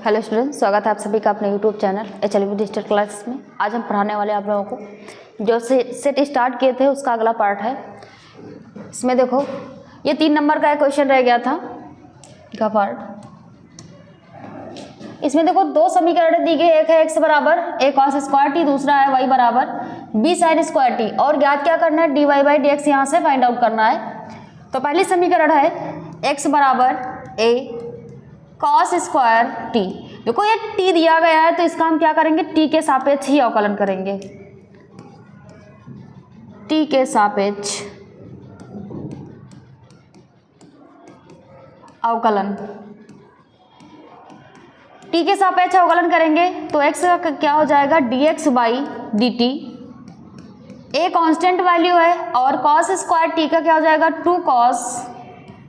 Hello students, स्वागत है आप सभी का अपने YouTube channel HLB digital classes में। आज हम पढ़ाने वाले आप लोगों को जो सेट स्टार्ट किए थे उसका अगला पार्ट है। इसमें देखो ये 3 नंबर का एक क्वेश्चन रह गया था का पार्ट। इसमें देखो 2 समीकरण दी गई, एक है x बराबर a cos स्क्वायर टी, दूसरा है y बराबर b sin स्क्वायर टी, और ज्ञात क्या करना है, dy बाई डी एक्स यहाँ से फाइंड आउट करना है। तो पहली समीकरण है x बराबर a cos स्क्वायर टी। देखो ये t दिया गया है तो इसका हम क्या करेंगे, t के सापेक्ष ही अवकलन करेंगे। t के सापेक्ष अवकलन, t के सापेक्ष अवकलन करेंगे तो x का क्या हो जाएगा, dx by D T. a constant value है और cos स्क्वायर t का क्या हो जाएगा, 2 cos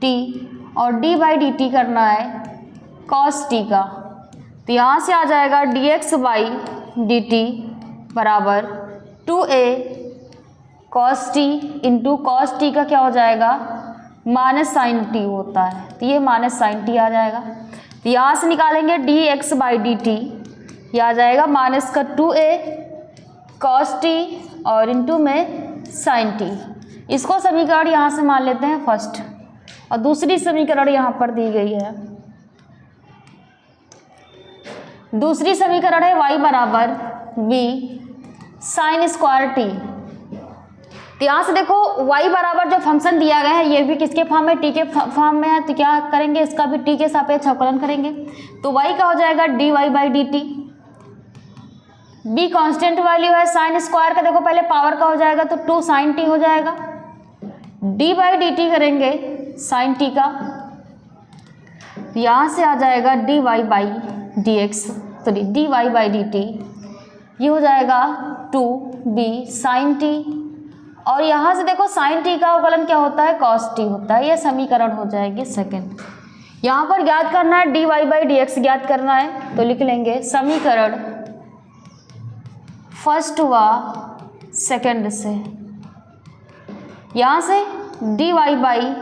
t, और d बाई डी टी करना है cos t का। तो यहाँ से आ जाएगा dx बाई डी टी बराबर 2a cos t into cos t का क्या हो जाएगा, माइनस साइन टी होता है, तो ये माइनस साइन टी आ जाएगा। तो यहाँ से निकालेंगे dx बाई डी टी, यह आ जाएगा माइनस का 2a cos t और इंटू में साइन टी। इसको समीकरण यहाँ से मान लेते हैं फर्स्ट, और दूसरी समीकरण यहाँ पर दी गई है। दूसरी समीकरण है y बराबर b साइन स्क्वायर टी। तो यहाँ से देखो y बराबर जो फंक्शन दिया गया है ये भी किसके फॉर्म में, t के फॉर्म में है, तो क्या करेंगे, इसका भी t के सापेक्ष अवकलन करेंगे। तो y का हो जाएगा dy by D T, b constant value है, साइन स्क्वायर का देखो पहले पावर का हो जाएगा तो 2 साइन टी हो जाएगा, d बाई डी टी करेंगे साइन टी का, यहाँ से आ जाएगा dy by D x, sorry dy by D T, ये हो जाएगा 2b साइन टी, और यहाँ से देखो साइन टी का अवकलन क्या होता है, cos t होता है। ये समीकरण हो जाएगी सेकंड। यहाँ पर ज्ञात करना है dy बाई डी एक्स ज्ञात करना है, तो लिख लेंगे समीकरण फर्स्ट व सेकंड से। यहाँ से dy बाई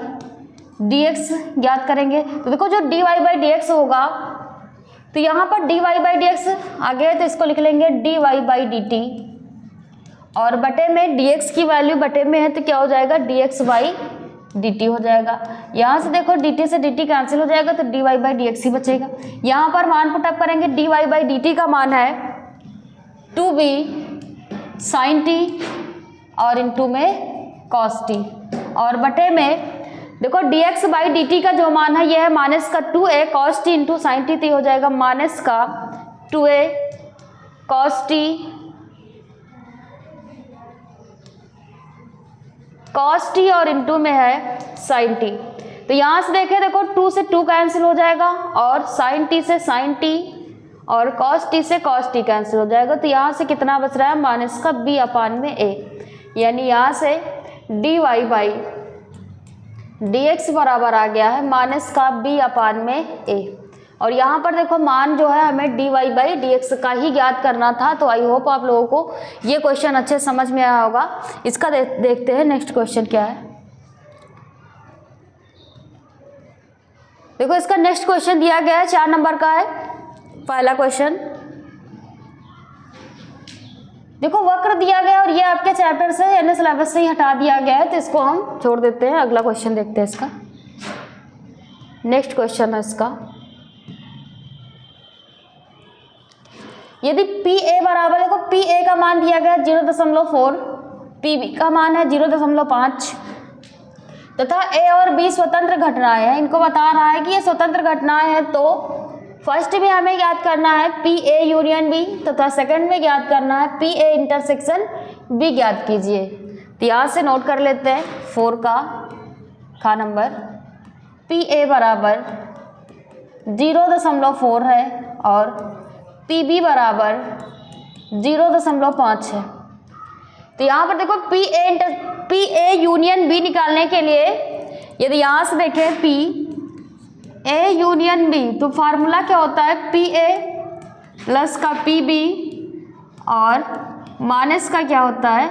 डी एक्स ज्ञात करेंगे, तो देखो जो dy बाई डी एक्स होगा तो यहाँ पर dy बाई डी एक्स आ गया, तो इसको लिख लेंगे dy बाई डी टी, और बटे में dx की वैल्यू बटे में है तो क्या हो जाएगा, dx बाई डी टी हो जाएगा। यहाँ से देखो dt से dt कैंसिल हो जाएगा तो dy बाई डी एक्स ही बचेगा। यहाँ पर मान पुटअप करेंगे, dy बाई डी टी का मान है 2b साइन टी और इंटू में cos t, और बटे में देखो dx बाई डी टी का जो मान है यह है माइनस का 2a cos t into sine T, तो हो जाएगा माइनस का 2a cos t और इंटू में है साइन टी। तो यहाँ से देखें, देखो 2 से 2 कैंसिल हो जाएगा, और साइन टी से साइन टी और cos t से cos t कैंसिल हो जाएगा, तो यहाँ से कितना बच रहा है, माइनस का b अपान में a, यानी यहाँ से dy बाई dx बराबर आ गया है माइनस का b अपान में a। और यहाँ पर देखो मान जो है हमें dy बाई डी एक्स का ही ज्ञात करना था। तो आई होप आप लोगों को ये क्वेश्चन अच्छे समझ में आया होगा। इसका देखते हैं नेक्स्ट क्वेश्चन क्या है। देखो इसका नेक्स्ट क्वेश्चन दिया गया है, 4 नंबर का है पहला क्वेश्चन। देखो वक्र दिया गया और ये आपके चैप्टर से यानी सिलेबस से ही हटा दिया गया है, तो इसको हम छोड़ देते हैं। अगला क्वेश्चन देखते हैं इसका। नेक्स्ट क्वेश्चन है इसका, यदि PA बराबर, देखो PA का मान दिया गया 0.4, PB का मान है 0.5 तथा A और B स्वतंत्र घटनाएं हैं। इनको बता रहा है कि ये स्वतंत्र घटनाएं हैं, तो फर्स्ट में हमें ज्ञात करना है PA यूनियन B तथा सेकंड में ज्ञात करना है PA इंटरसेक्शन B ज्ञात कीजिए। तो यहाँ से नोट कर लेते हैं 4 का नंबर, PA बराबर 0.4 है और PB बराबर 0.5 है। तो यहाँ पर देखो PA यूनियन B निकालने के लिए यदि यहाँ से देखें PA यूनियन B, तो फार्मूला क्या होता है, PA प्लस का PB और माइनस का क्या होता है,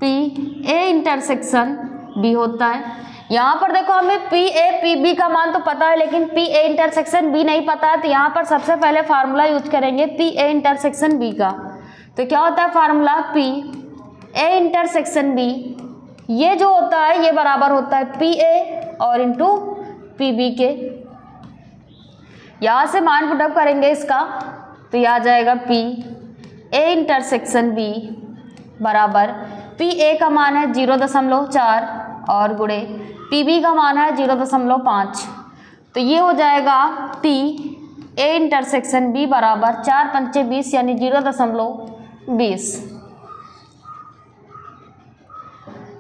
PA इंटरसेक्शन B होता है। यहाँ पर देखो हमें पी ए पी बी का मान तो पता है, लेकिन पी ए इंटरसेक्शन बी नहीं पता है। तो यहाँ पर सबसे पहले फार्मूला यूज करेंगे पी ए इंटरसेक्शन बी का। तो क्या होता है formula, P A intersection B, ये जो होता है ये बराबर होता है पी ए और इंटू पी बी के। यहाँ से मान पुटअप करेंगे इसका, तो यह आ जाएगा पी ए इंटरसेक्शन बी बराबर पी ए का मान है 0.4 और गुणे पी बी का मान है 0.5। तो ये हो जाएगा पी ए इंटरसेक्शन बी बराबर 4 पंचे 20 यानी 0.20।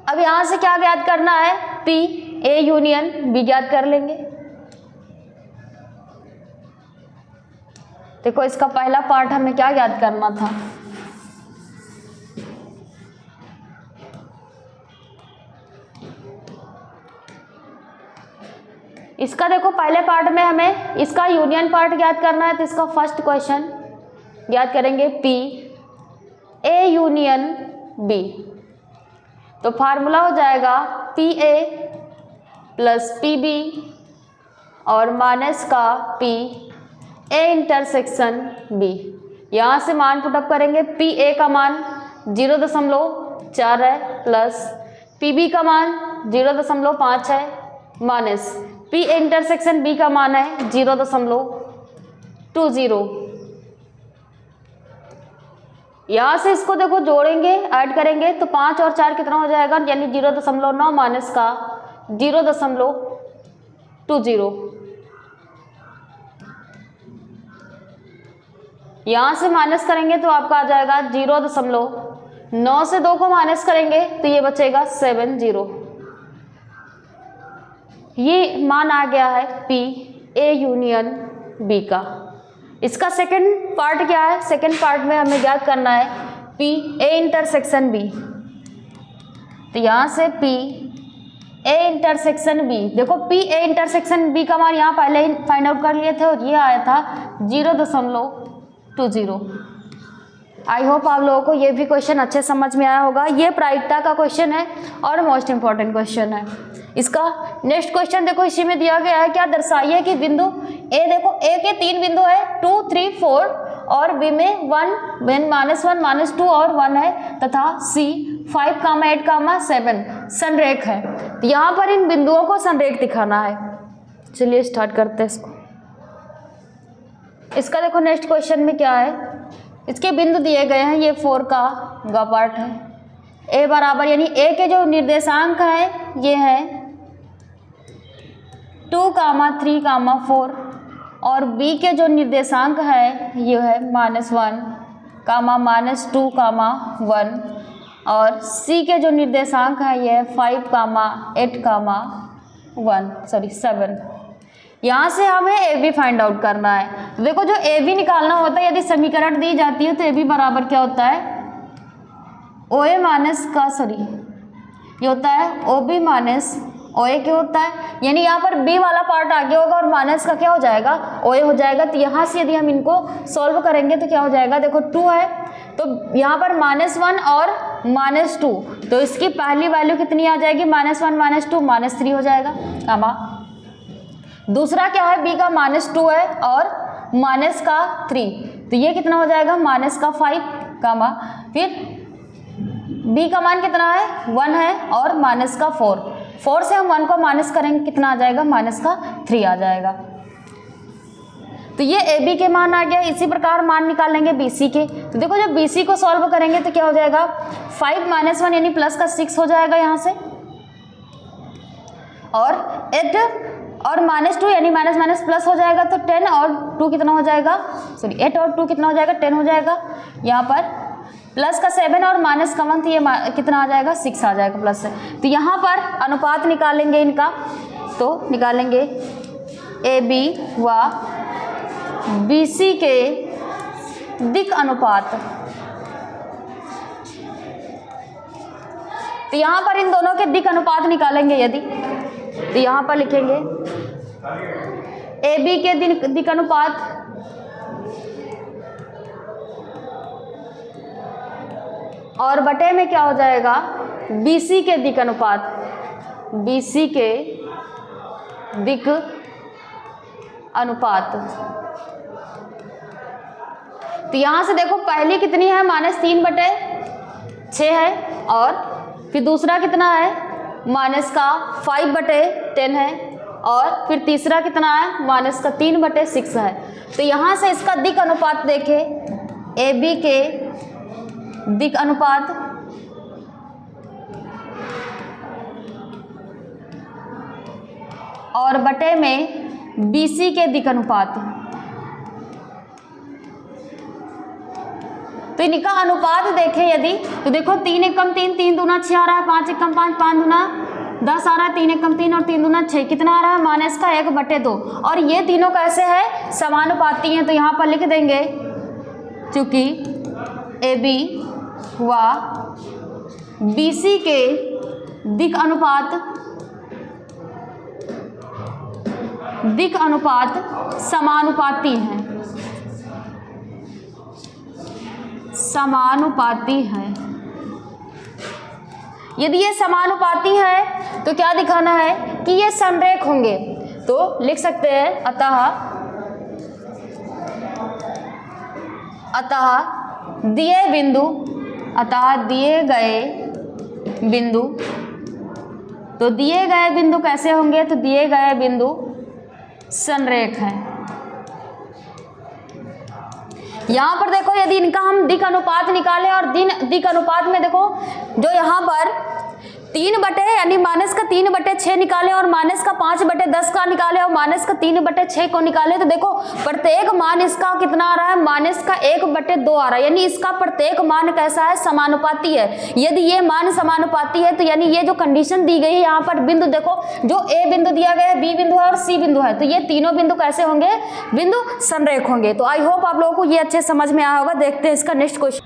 अब यहाँ से क्या ज्ञात करना है, पी ए यूनियन बी ज्ञात कर लेंगे। देखो इसका पहला पार्ट हमें क्या ज्ञात करना था, इसका देखो पहले पार्ट में हमें इसका यूनियन पार्ट ज्ञात करना है। तो इसका फर्स्ट क्वेश्चन ज्ञात करेंगे पी ए यूनियन बी। तो फार्मूला हो जाएगा P A plus P B और माइनस का पी ए इंटरसेक्शन बी। यहाँ से मान पुटअप करेंगे, पी ए का मान 0.4 है प्लस पी बी का मान 0.5 है minus P A intersection B का मान है 0.20। यहाँ से इसको देखो जोड़ेंगे, ऐड करेंगे तो 5 और 4 कितना हो जाएगा, यानी 0.9 माइनस का 0.20। यहाँ से माइनस करेंगे तो आपका आ जाएगा 0.9 से 2 को माइनस करेंगे तो ये बचेगा 70। ये मान आ गया है पी ए यूनियन बी का। इसका सेकंड पार्ट क्या है, सेकंड पार्ट में हमें ज्ञात करना है पी ए इंटरसेक्शन बी। तो यहाँ से पी ए इंटरसेक्शन बी, देखो पी ए इंटरसेक्शन बी का मान यहाँ पहले ही फाइंड आउट कर लिए थे और ये आया था 0.20। आई होप आप लोगों को ये भी क्वेश्चन अच्छे समझ में आया होगा। ये प्रायिकता का क्वेश्चन है और मोस्ट इंपॉर्टेंट क्वेश्चन है। इसका नेक्स्ट क्वेश्चन देखो इसी में दिया गया है, क्या दर्शाइए कि बिंदु ए, देखो ए के 3 बिंदु है 2, 3, 4 और बी में 1, -1, -2 और 1 है तथा सी 5, 8, 7 संरेख है। तो यहाँ पर इन बिंदुओं को संरेख दिखाना है। चलिए स्टार्ट करते हैं इसको। इसका देखो नेक्स्ट क्वेश्चन में क्या है, इसके बिंदु दिए गए हैं, ये 4 का पार्ट है। ए बराबर यानी ए के जो निर्देशांक है ये है 2, 3, 4 और बी के जो निर्देशांक है ये है -1, -2, 1 और सी के जो निर्देशांक है ये है 5, 8, 7। यहाँ से हमें ए बी फाइंड आउट करना है। तो देखो जो ए बी निकालना होता है, यदि समीकरण दी जाती है तो ए बी बराबर क्या होता है, ओ ए माइनस का ये होता है ओ बी माइनस ओ ए क्या होता है, यानी यहाँ पर बी वाला पार्ट आगे होगा और माइनस का क्या हो जाएगा, ओ ए हो जाएगा। तो यहाँ से यदि हम इनको सॉल्व करेंगे तो क्या हो जाएगा, देखो 2 है तो यहाँ पर -1 और -2, तो इसकी पहली वैल्यू कितनी आ जाएगी, -1, -2, -3 हो जाएगा कामा। दूसरा क्या है, बी का -2 है और -3, तो ये कितना हो जाएगा, -5 कामा। फिर बी का मान कितना है, 1 है और -4 से हम 1 को माइनस करेंगे कितना आ जाएगा, -3 आ जाएगा। तो ये ए बी के मान आ गया। इसी प्रकार मान निकाल लेंगे बी सी के। तो देखो जब बी सी को सॉल्व करेंगे तो क्या हो जाएगा, 5 - 1 यानी प्लस का 6 हो जाएगा यहाँ से, और 8 और -2 यानी माइनस प्लस हो जाएगा तो 10 और 2 कितना हो जाएगा, 8 और 2 कितना हो जाएगा, 10 हो जाएगा। यहाँ पर प्लस का 7 और माइनस का 1 तो ये कितना आ जाएगा, 6 आ जाएगा प्लस से। तो यहाँ पर अनुपात निकालेंगे इनका, तो निकालेंगे ए बी व बी सी के दिक् अनुपात। तो यहाँ पर इन दोनों के दिक् अनुपात निकालेंगे यदि, तो यहाँ पर लिखेंगे ए बी के दिक् अनुपात और बटे में क्या हो जाएगा, बी सी के दिक् अनुपात। BC के दिक् अनुपात। तो यहाँ से देखो पहली कितनी है, -3/6 है, और फिर दूसरा कितना है, -5/10 है, और फिर तीसरा कितना है, -3/6 है। तो यहाँ से इसका दिक् अनुपात देखें, AB के दिक् अनुपात और बटे में BC के दिक् अनुपात। तो इनका अनुपात देखें यदि, तो देखो 3 एकम 3, 3 दूना 6 आ रहा है, 5 एकम 5, 5 दूना 10 आ रहा है, 3 एकम 3 और 3 दूना 6, कितना आ रहा है, -1/2। और ये तीनों कैसे है, समानुपाती हैं। तो यहाँ पर लिख देंगे चूंकि AB व BC के दिक् अनुपात समानुपाती हैं, समानुपाती है। यदि ये समानुपाती है तो क्या दिखाना है कि ये समरेख होंगे। तो लिख सकते हैं अतः दिए गए बिंदु, तो दिए गए बिंदु कैसे होंगे, तो दिए गए बिंदु संरेख है। यहाँ पर देखो यदि इनका हम दिक् अनुपात निकालें और दिक् अनुपात में देखो जो यहाँ पर 3 यानी -3/6 निकाले और -5/10 का निकाले और -3/6 को निकाले, तो देखो प्रत्येक मान इसका कितना आ रहा है, -1/2 आ रहा है। यानी इसका प्रत्येक मान कैसा है, समानुपाती है। यदि ये मान समानुपाती है तो यानी ये जो कंडीशन दी गई है यहाँ पर बिंदु देखो, जो A बिंदु दिया गया है, B बिंदु है और C बिंदु है, तो ये तीनों बिंदु कैसे होंगे, बिंदु संरेख होंगे। तो आई होप आप लोगों को ये अच्छे समझ में आया होगा। देखते हैं इसका नेक्स्ट क्वेश्चन।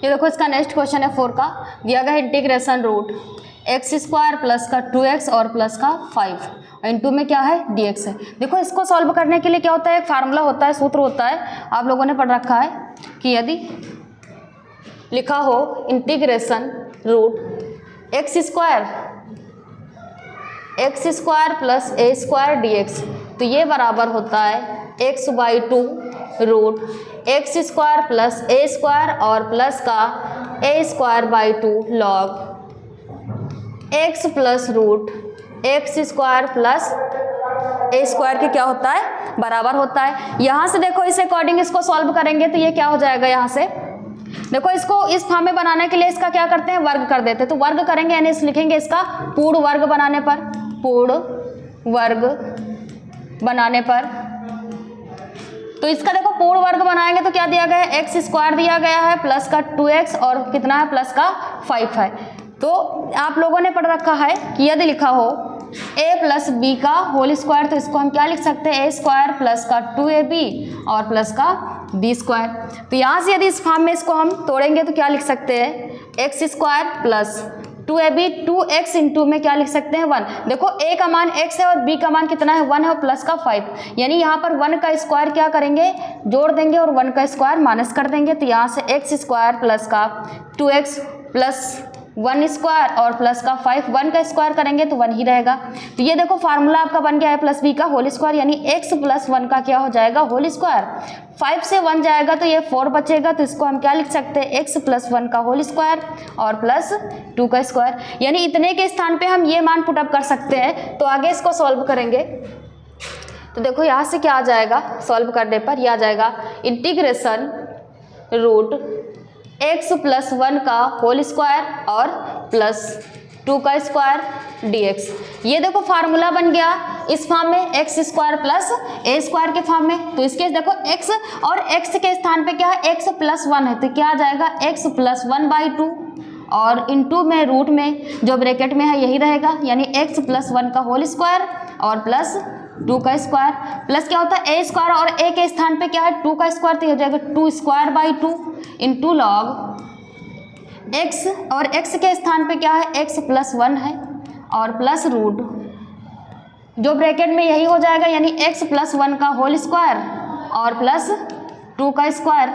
ये देखो इसका नेक्स्ट क्वेश्चन है 4 का, दिया गया इंटीग्रेशन रूट x² प्लस का 2x और प्लस का 5 इनटू में क्या है, dx है। देखो इसको सॉल्व करने के लिए क्या होता है, एक फार्मूला होता है, सूत्र होता है, आप लोगों ने पढ़ रखा है कि यदि लिखा हो integration root x² plus a² dx, तो ये बराबर होता है x/2 root x² plus a² और प्लस का a²/2 log x plus root x² plus a² के क्या होता है, बराबर होता है। यहाँ से देखो इस अकॉर्डिंग इसको सॉल्व करेंगे तो ये क्या हो जाएगा, यहाँ से देखो इसको इस फॉर्म में बनाने के लिए इसका क्या करते हैं, वर्ग कर देते हैं। तो वर्ग करेंगे यानी इस लिखेंगे इसका पूर्ण वर्ग बनाने पर, पूर्ण वर्ग बनाने पर, तो इसका देखो पूर्ण वर्ग बनाएंगे तो क्या दिया गया है, x² दिया गया है प्लस का 2x और कितना है, प्लस का 5 है। तो आप लोगों ने पढ़ रखा है कि यदि लिखा हो a प्लस बी का होल स्क्वायर, तो इसको हम क्या लिख सकते हैं, a² प्लस का 2ab और प्लस का b²। तो यहाँ से यदि इस फॉर्म में इसको हम तोड़ेंगे तो क्या लिख सकते हैं, x² plus 2ab, 2x into में क्या लिख सकते हैं, 1। देखो a का मान x है और b का मान कितना है, 1 है और प्लस का 5, यानी यहाँ पर 1 का स्क्वायर क्या करेंगे, जोड़ देंगे और 1 का स्क्वायर माइनस कर देंगे। तो यहाँ से x² प्लस का 2x प्लस 1² और प्लस का 5, 1 का स्क्वायर करेंगे तो 1 ही रहेगा। तो ये देखो फार्मूला आपका बन गया है प्लस बी का होल स्क्वायर, यानी x प्लस 1 का क्या हो जाएगा, होल स्क्वायर। 5 से 1 जाएगा तो ये 4 बचेगा, तो इसको हम क्या लिख सकते हैं, x प्लस 1 का होल स्क्वायर और प्लस 2 का स्क्वायर, यानी इतने के स्थान पे हम ये मान पुटअप कर सकते हैं। तो आगे इसको सॉल्व करेंगे तो देखो यहाँ से क्या आ जाएगा, सॉल्व करने पर यह आ जाएगा इंटीग्रेशन रूट x प्लस 1 का होल स्क्वायर और प्लस 2 का स्क्वायर dx। ये देखो फार्मूला बन गया इस फॉर्म में, x² प्लस a² के फॉर्म में। तो इसके देखो x और x के स्थान पे क्या है, x प्लस 1 है, तो क्या आ जाएगा, x प्लस 1/2 और इनटू में रूट में जो ब्रैकेट में है यही रहेगा, यानी x प्लस 1 का होल स्क्वायर और प्लस 2 का स्क्वायर, प्लस क्या होता है a² और a के स्थान पे क्या है 2 का स्क्वायर, तो हो जाएगा 2² इंटू लॉग x और x के स्थान पे क्या है, x प्लस 1 है और प्लस रूट जो ब्रैकेट में यही हो जाएगा, यानी x प्लस 1 का होल स्क्वायर और प्लस 2 का स्क्वायर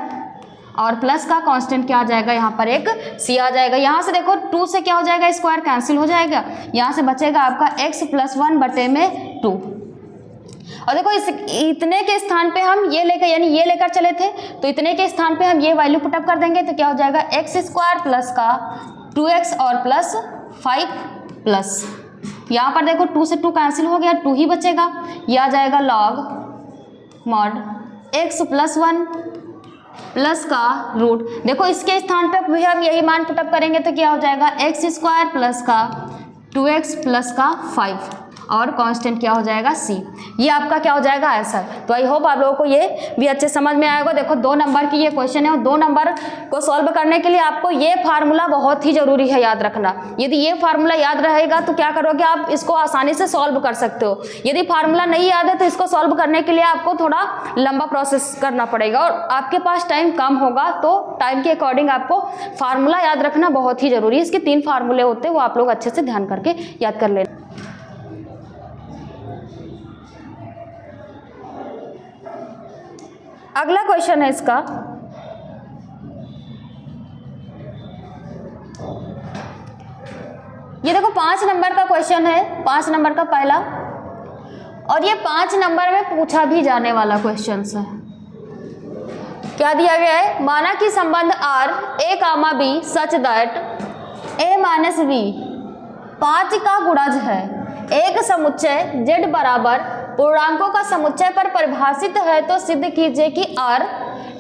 और प्लस का कांस्टेंट क्या आ जाएगा, यहाँ पर एक c आ जाएगा। यहाँ से देखो 2 से क्या हो जाएगा, स्क्वायर कैंसिल हो जाएगा, यहाँ से बचेगा आपका x + 1 बटे में 2। और देखो इस इतने के स्थान पे हम ये लेकर यानी ये लेकर चले थे, तो इतने के स्थान पे हम ये वैल्यू पुटअप कर देंगे तो क्या हो जाएगा x² प्लस का 2x और प्लस 5 प्लस यहाँ पर देखो 2 से 2 कैंसिल हो गया, 2 ही बचेगा, ये आ जाएगा log mod x + 1 प्लस का रूट। देखो इसके स्थान पे भी हम यही मान पुटअप करेंगे तो क्या हो जाएगा x² प्लस का 2x प्लस का 5 और कांस्टेंट क्या हो जाएगा c। ये आपका क्या हो जाएगा आंसर। तो आई होप आप लोगों को ये भी अच्छे समझ में आएगा। देखो 2 नंबर की ये क्वेश्चन है और 2 नंबर को सॉल्व करने के लिए आपको ये फार्मूला बहुत ही जरूरी है याद रखना। यदि ये फार्मूला याद रहेगा तो क्या करोगे आप इसको आसानी से सॉल्व कर सकते हो। यदि फार्मूला नहीं याद है तो इसको सॉल्व करने के लिए आपको थोड़ा लंबा प्रोसेस करना पड़ेगा और आपके पास टाइम कम होगा, तो टाइम के अकॉर्डिंग आपको फार्मूला याद रखना बहुत ही जरूरी है। इसके 3 फार्मूले होते हैं, वो आप लोग अच्छे से ध्यान करके याद कर लेना। अगला क्वेश्चन है इसका, ये देखो 5 नंबर का क्वेश्चन है, 5 नंबर का पहला, और ये 5 नंबर में पूछा भी जाने वाला क्वेश्चन है। क्या दिया गया है, माना कि संबंध R a, b such that a - b 5 का गुणज है, एक समुच्चय z बराबर पूर्णांकों का समुच्चय पर परिभाषित है, तो सिद्ध कीजिए कि R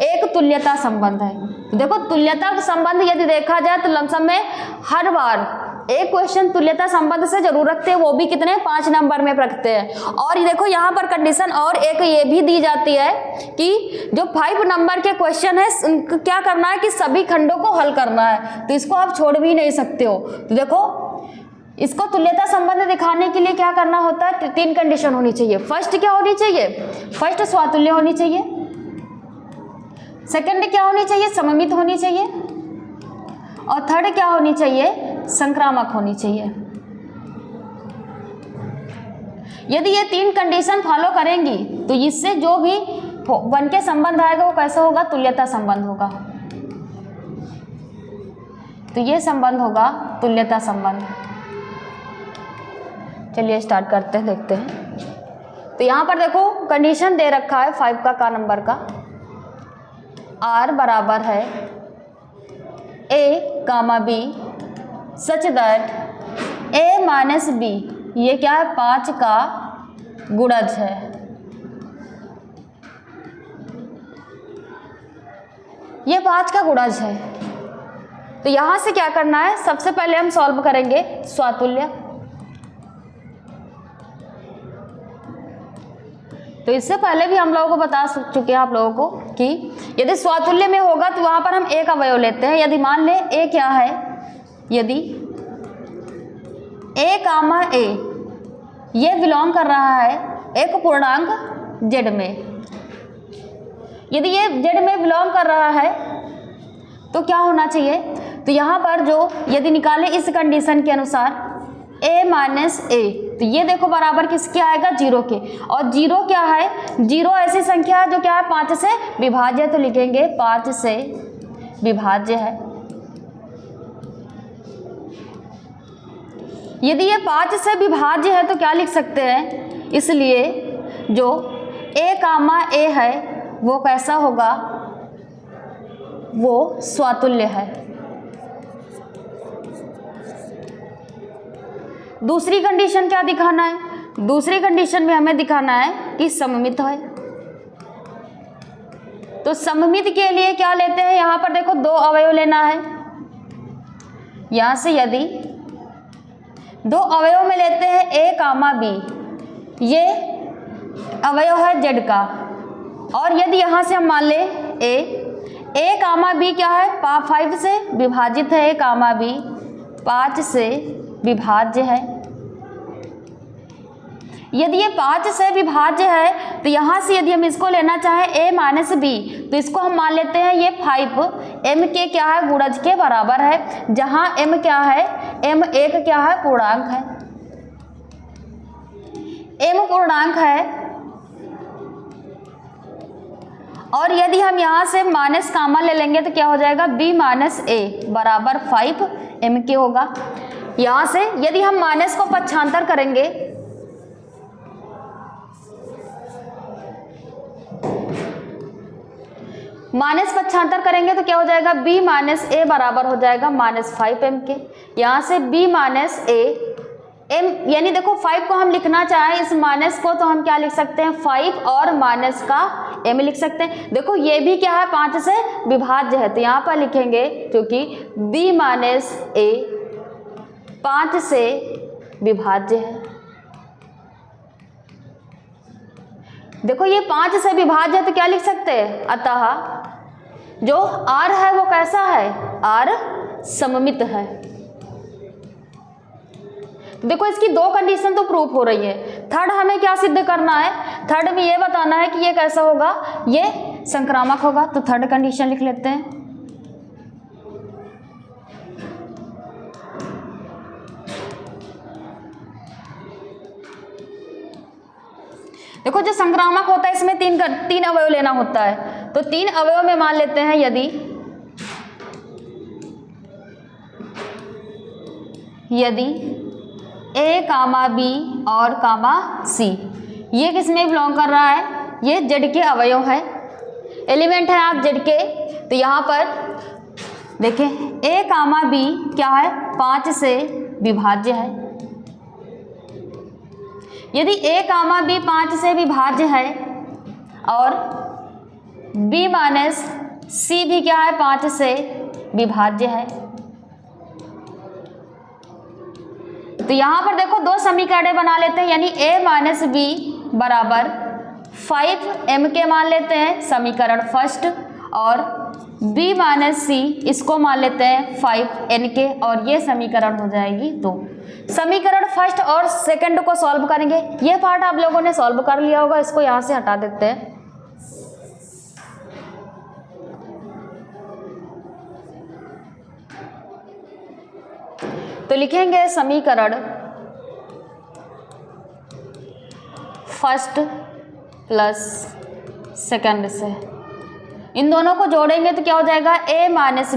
एक तुल्यता संबंध है। देखो तुल्यता संबंध यदि देखा जाए तो लमसम में हर बार एक क्वेश्चन तुल्यता संबंध से जरूर रखते हैं, वो भी कितने 5 नंबर में रखते हैं। और ये देखो यहाँ पर कंडीशन और एक ये भी दी जाती है कि जो 5 नंबर के क्वेश्चन है क्या करना है कि सभी खंडों को हल करना है, तो इसको आप छोड़ भी नहीं सकते हो। तो देखो इसको तुल्यता संबंध दिखाने के लिए क्या करना होता है, 3 कंडीशन होनी चाहिए। फर्स्ट क्या होनी चाहिए, फर्स्ट स्वातुल्य होनी चाहिए, सेकंड क्या होनी चाहिए, सममित होनी चाहिए, और थर्ड क्या होनी चाहिए, संक्रामक होनी चाहिए। यदि ये 3 कंडीशन फॉलो करेंगी तो इससे जो भी बन के संबंध आएगा वो कैसा होगा, तुल्यता संबंध होगा। तो ये संबंध होगा तुल्यता संबंध। चलिए स्टार्ट करते हैं, देखते हैं। तो यहाँ पर देखो कंडीशन दे रखा है 5 का नंबर का, R बराबर है a, b such that a - b ये क्या है, 5 का गुणज है। ये 5 का गुणज है। तो यहाँ से क्या करना है, सबसे पहले हम सॉल्व करेंगे स्वातुल्य। तो इससे पहले भी हम लोगों को बता चुके हैं आप लोगों को कि यदि स्वातुल्य में होगा तो वहाँ पर हम एक अवयव लेते हैं। यदि मान ले a क्या है, यदि a, ये बिलोंग कर रहा है एक पूर्णांक z में, यदि ये z में बिलोंग कर रहा है तो क्या होना चाहिए, तो यहाँ पर जो यदि निकाले इस कंडीशन के अनुसार a - तो ये देखो बराबर किसके आएगा, 0 के। और 0 क्या है, 0 ऐसी संख्या है जो क्या है 5 से विभाज्य, तो लिखेंगे 5 से विभाज्य है। यदि ये 5 से विभाज्य है तो क्या लिख सकते हैं, इसलिए जो a, है वो कैसा होगा, वो स्वातुल्य है। दूसरी कंडीशन क्या दिखाना है, दूसरी कंडीशन में हमें दिखाना है कि सममित है। तो सममित के लिए क्या लेते हैं, यहाँ पर देखो 2 अवयव लेना है। यहाँ से यदि 2 अवयव में लेते हैं a, b, ये अवयव है z का, और यदि यहाँ से हम मान ले a, b क्या है, 5 से विभाजित है, a, b 5 से विभाज्य है। यदि ये 5 से विभाज्य है तो यहाँ से यदि हम इसको लेना चाहें a - b, तो इसको हम मान लेते हैं ये 5 m के क्या है, गुणज के बराबर है, जहाँ m क्या है, m एक क्या है, पूर्णांक है। m पूर्णांक है और यदि हम यहाँ से माइनस कॉमन ले लेंगे तो क्या हो जाएगा, b माइनस ए बराबर 5mk होगा। यहाँ से यदि हम माइनस को पक्षांतर करेंगे माइनस पक्षांतर करेंगे तो क्या हो जाएगा, b माइनस ए बराबर हो जाएगा -5mk। यहाँ से b माइनस ए m, यानी देखो 5 को हम लिखना चाहें इस माइनस को तो हम क्या लिख सकते हैं, 5 और माइनस का m लिख सकते हैं। देखो ये भी क्या है, 5 से विभाज्य है तो यहाँ पर लिखेंगे क्योंकि b माइनस ए 5 से विभाज्य है। देखो ये 5 से विभाज्य है तो क्या लिख सकते हैं, अतः जो r है वो कैसा है, r सममित है। देखो इसकी दो कंडीशन तो प्रूफ हो रही है। थर्ड हमें क्या सिद्ध करना है, थर्ड में ये बताना है कि ये कैसा होगा, ये संक्रामक होगा। तो थर्ड कंडीशन लिख लेते हैं। देखो जो संक्रामक होता है इसमें तीन अवयव लेना होता है, तो 3 अवयव में मान लेते हैं यदि ए कामा बी और कामा सी, ये किस में बिलोंग कर रहा है, ये जेड के अवयव है, एलिमेंट है आप जेड के। तो यहाँ पर देखें ए कामा बी क्या है, 5 से विभाज्य है। यदि ए कामा बी 5 से विभाज्य है और b माइनस सी भी क्या है, 5 से विभाज्य है, तो यहाँ पर देखो दो समीकरण बना लेते हैं, यानी a माइनस बी बराबर 5mk मान लेते हैं समीकरण फर्स्ट, और b माइनस सी इसको मान लेते हैं 5nk, और ये समीकरण हो जाएगी 2। समीकरण फर्स्ट और सेकंड को सॉल्व करेंगे। ये पार्ट आप लोगों ने सॉल्व कर लिया होगा, इसको यहाँ से हटा देते हैं। तो लिखेंगे समीकरण फर्स्ट प्लस सेकंड से, इन दोनों को जोड़ेंगे तो क्या हो जाएगा, a माइनस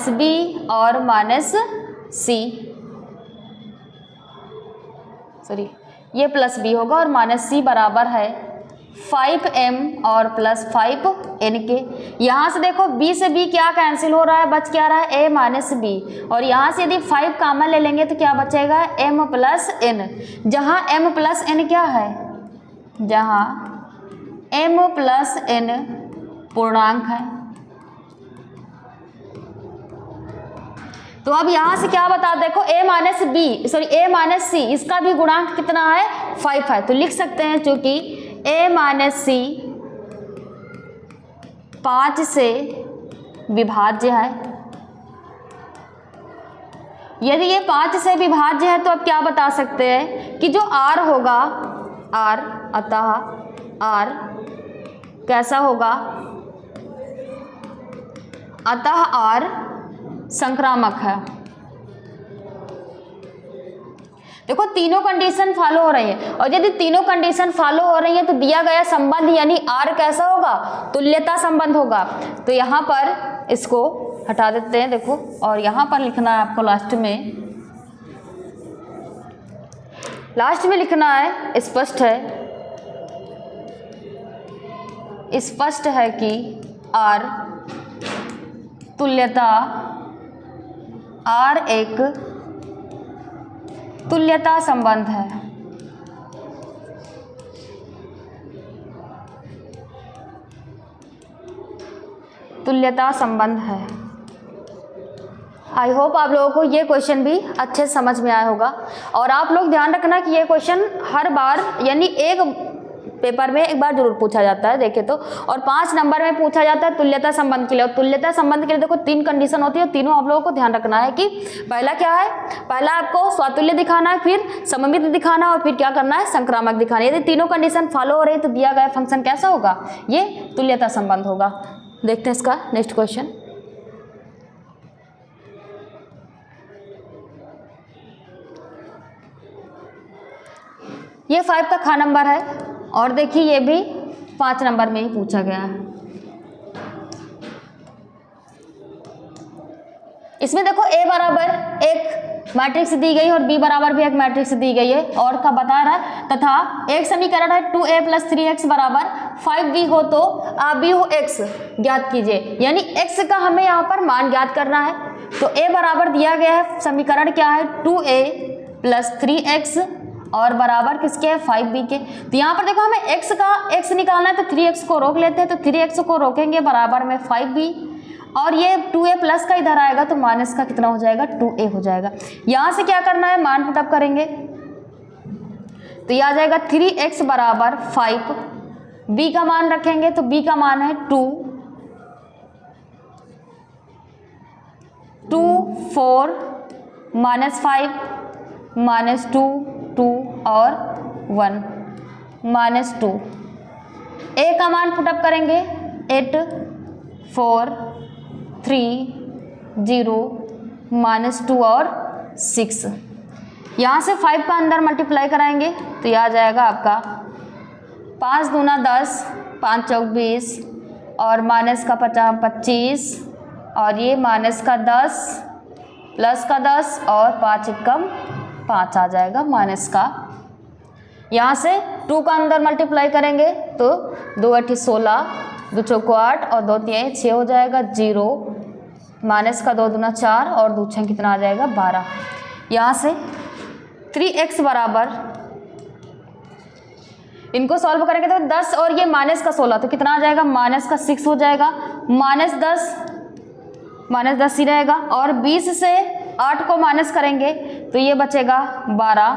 बी और माइनस सी, सॉरी ये प्लस बी होगा, और माइनस सी बराबर है 5m और प्लस 5n के। यहाँ से देखो b से b क्या कैंसिल हो रहा है, बच क्या रहा है, a माइनस बी, और यहाँ से यदि 5 कॉमन ले लेंगे तो क्या बचेगा, m प्लस n। जहाँ m प्लस n क्या है, जहाँ m प्लस n पूर्णांक है। तो अब यहाँ से क्या बता, देखो a माइनस सी इसका भी गुणांक कितना है, 5 है, तो लिख सकते हैं चूंकि a माइनस सी 5 से विभाज्य है। यदि ये 5 से विभाज्य है तो अब क्या बता सकते हैं कि जो r होगा, r अतः r कैसा होगा, अतः r संक्रामक है। देखो तीनों कंडीशन फॉलो हो रही है, और यदि तीनों कंडीशन फॉलो हो रही है तो दिया गया संबंध यानी r कैसा होगा, तुल्यता संबंध होगा। तो यहाँ पर इसको हटा देते हैं, देखो, और यहाँ पर लिखना है आपको लास्ट में लिखना है, स्पष्ट है कि r तुल्यता, r एक तुल्यता संबंध है। तुल्यता संबंध है। आई होप आप लोगों को ये क्वेश्चन भी अच्छे समझ में आया होगा। और आप लोग ध्यान रखना कि ये क्वेश्चन हर बार यानी एक पेपर में एक बार जरूर पूछा जाता है, देखे तो, और 5 नंबर में पूछा जाता है तुल्यता संबंध के लिए। और तुल्यता संबंध के लिए देखो 3 कंडीशन होती है, तीनों आप लोगों को ध्यान रखना है कि पहला क्या है, पहला आपको स्वतुल्य दिखाना है, फिर सममित दिखाना है, और फिर क्या करना है, संक्रामक दिखाना है। यदि तीनों कंडीशन फॉलो हो रही है तो दिया गया फंक्शन कैसा होगा, ये तुल्यता संबंध होगा। देखते हैं इसका नेक्स्ट क्वेश्चन। ये 5 का खा नंबर है, और देखिए ये भी 5 नंबर में ही पूछा गया है। इसमें देखो A बराबर एक मैट्रिक्स दी गई और B बराबर भी एक मैट्रिक्स दी गई है और का बता रहा है तथा एक समीकरण है 2A + 3x बराबर 5B हो तो आप B हो x ज्ञात कीजिए, यानी x का हमें यहाँ पर मान ज्ञात करना है। तो A बराबर दिया गया है, समीकरण क्या है 2A + 3x और बराबर किसके है 5B के। तो यहाँ पर देखो हमें x निकालना है तो 3x को रोक लेते हैं, तो 3x को रोकेंगे बराबर में 5B और ये 2A प्लस का इधर आएगा तो माइनस का कितना हो जाएगा 2A हो जाएगा। यहाँ से क्या करना है मान पुटअप करेंगे तो ये आ जाएगा 3x बराबर 5, B का मान रखेंगे तो B का मान है 2, 4 -5 -2 2 और 1 -2। A का मान पुटअप करेंगे 8 4 3 0 -2 और 6। यहाँ से 5 का अंदर मल्टीप्लाई कराएंगे तो यह आ जाएगा आपका 5 दूना 10 5 चौक 20 और माइनस का 25 और ये माइनस का 10 प्लस का 10 और 5 एकम 5 आ जाएगा माइनस का। यहाँ से 2 का अंदर मल्टीप्लाई करेंगे तो 2 8 16 2 चौको 8 और 2 3 6 हो जाएगा 0 माइनस का 2 दूना 4 और 2 6 कितना आ जाएगा 12। यहाँ से 3x बराबर इनको सॉल्व करेंगे तो 10 और ये माइनस का 16 तो कितना आ जाएगा माइनस का 6 हो जाएगा, -10 ही रहेगा और 20 से 8 को माइनस करेंगे तो ये बचेगा 12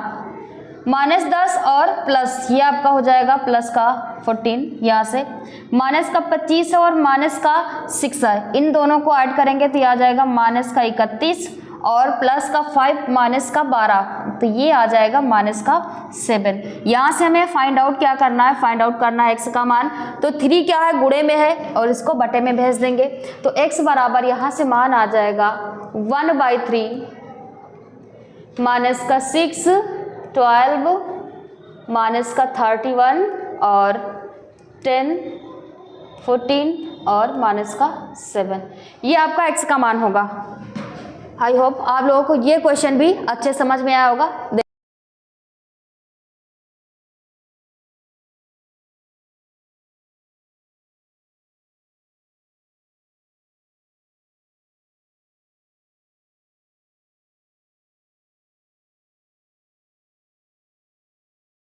-10 और प्लस ये आपका हो जाएगा प्लस का 14। यहाँ से माइनस का 25 और माइनस का 6 है, इन दोनों को ऐड करेंगे तो ये आ जाएगा माइनस का 31 और प्लस का 5 माइनस का 12 तो ये आ जाएगा माइनस का 7। यहाँ से हमें फाइंड आउट क्या करना है, फाइंड आउट करना है x का मान। तो 3 क्या है गुणे में है और इसको बटे में भेज देंगे तो x बराबर यहाँ से मान आ जाएगा 1/3 माइनस का 6 12 माइनस का 31 और 10 14 और माइनस का 7, ये आपका x का मान होगा। आई होप आप लोगों को ये क्वेश्चन भी अच्छे समझ में आया होगा।